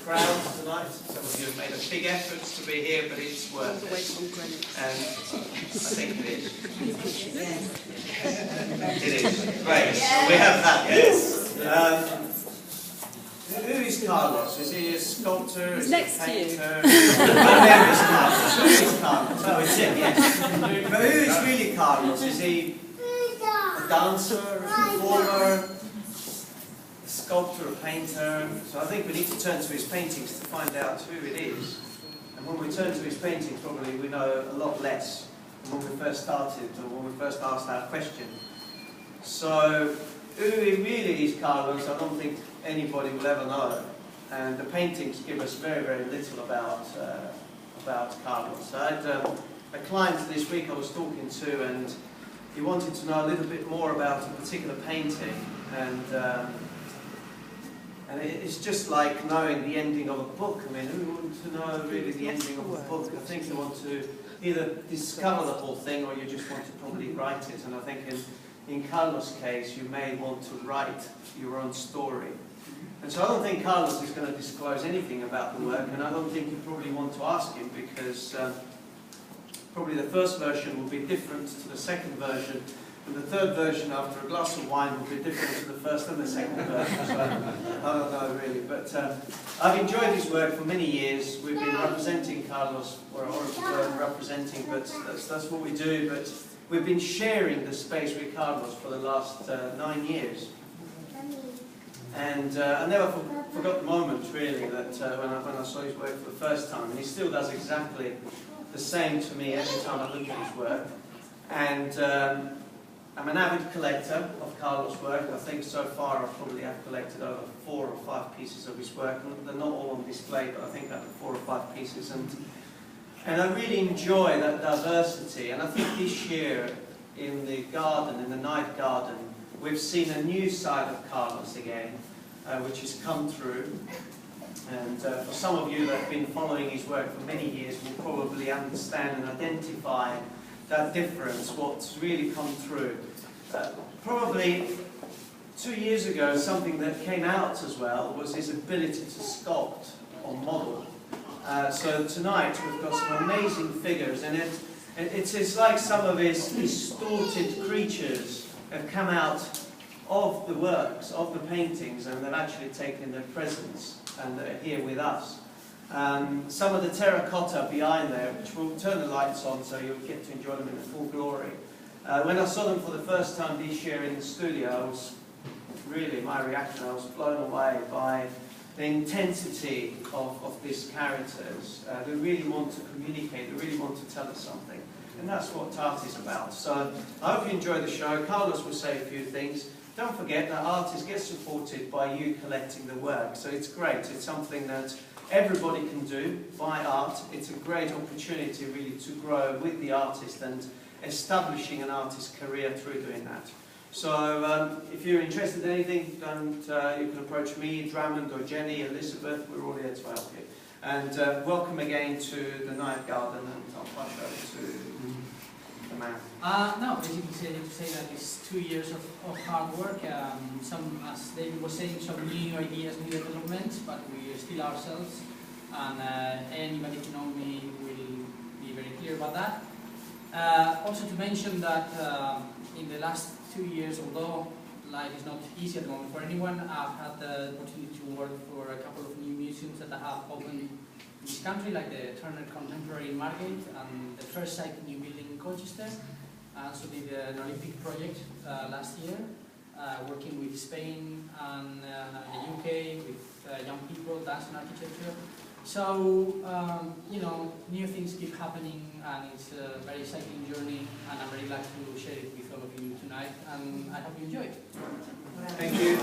crowd tonight. Some of you have made a big effort to be here, but it's worth it. And I think it is. It is. Great. So we have that. Yes. Who is Carlos? Is he a sculptor? Is he a painter? There is Carlos. Who is Carlos? Oh, it's him, yes. But who is really Carlos? Is he a dancer, a performer, a sculptor, a painter? So I think we need to turn to his paintings to find out who it is. And when we turn to his paintings, probably we know a lot less than when we first started or when we first asked that question. So who he really is, Carlos, I don't think anybody will ever know. And the paintings give us very, very little about Carlos. I had a client this week I was talking to, and he wanted to know a little bit more about a particular painting. And it's just like knowing the ending of a book. I mean, who wants to know really the ending of a book? I think you want to either discover the whole thing or you just want to probably write it. And I think in Carlos' case, you may want to write your own story. And so I don't think Carlos is going to disclose anything about the work, and I don't think you probably want to ask him, because probably the first version will be different to the second version, and the third version after a glass of wine will be different to the first and the second version. So I don't know really, but I've enjoyed his work for many years. We've been representing Carlos, or representing, but that's what we do. But we've been sharing the space with Carlos for the last 9 years. And I never forgot the moment, really, that when I saw his work for the first time. And he still does exactly the same to me every time I look at his work. And I'm an avid collector of Carlos' work. I think so far I probably have collected over 4 or 5 pieces of his work. And they're not all on display, but I think I have 4 or 5 pieces. And I really enjoy that diversity. And I think this year in the garden, in the night garden, we've seen a new side of Carlos again, which has come through. And for some of you that have been following his work for many years will probably understand and identify that difference, what's really come through. Probably 2 years ago, something that came out as well was his ability to sculpt or model. So tonight we've got some amazing figures, and it's like some of his distorted creatures have come out of the works, of the paintings, and they've actually taken their presence, and they're here with us. Some of the terracotta behind there, which we'll turn the lights on so you'll get to enjoy them in full glory. When I saw them for the first time this year in the studio, I was really, my reaction, I was blown away by the intensity of these characters. They really want to communicate, they really want to tell us something. And that's what art is about. So I hope you enjoy the show. Carlos will say a few things. Don't forget that artists get supported by you collecting the work. So it's great. It's something that everybody can do, buy art. It's a great opportunity really to grow with the artist and establishing an artist's career through doing that. So if you're interested in anything, you can approach me, Drummond or Jenny, Elizabeth. We're all here to help you. And welcome again to the night garden, and I'll pass over to the man. No, basically to say that it's 2 years of hard work. Some, as David was saying, some new ideas, new developments, but we are still ourselves. And anybody who knows me will be very clear about that. Also to mention that in the last 2 years, although life is not easy at the moment for anyone, I've had the opportunity to work for a couple of new museums that I have opened in this country, like the Turner Contemporary in Margate and the first site new building in Colchester. I also did an Olympic project last year, working with Spain and the UK, with young people, dance and architecture. So, you know, new things keep happening, and it's a very exciting journey, and I'm very glad to share it with all of you tonight, and I hope you enjoy it. Thank you.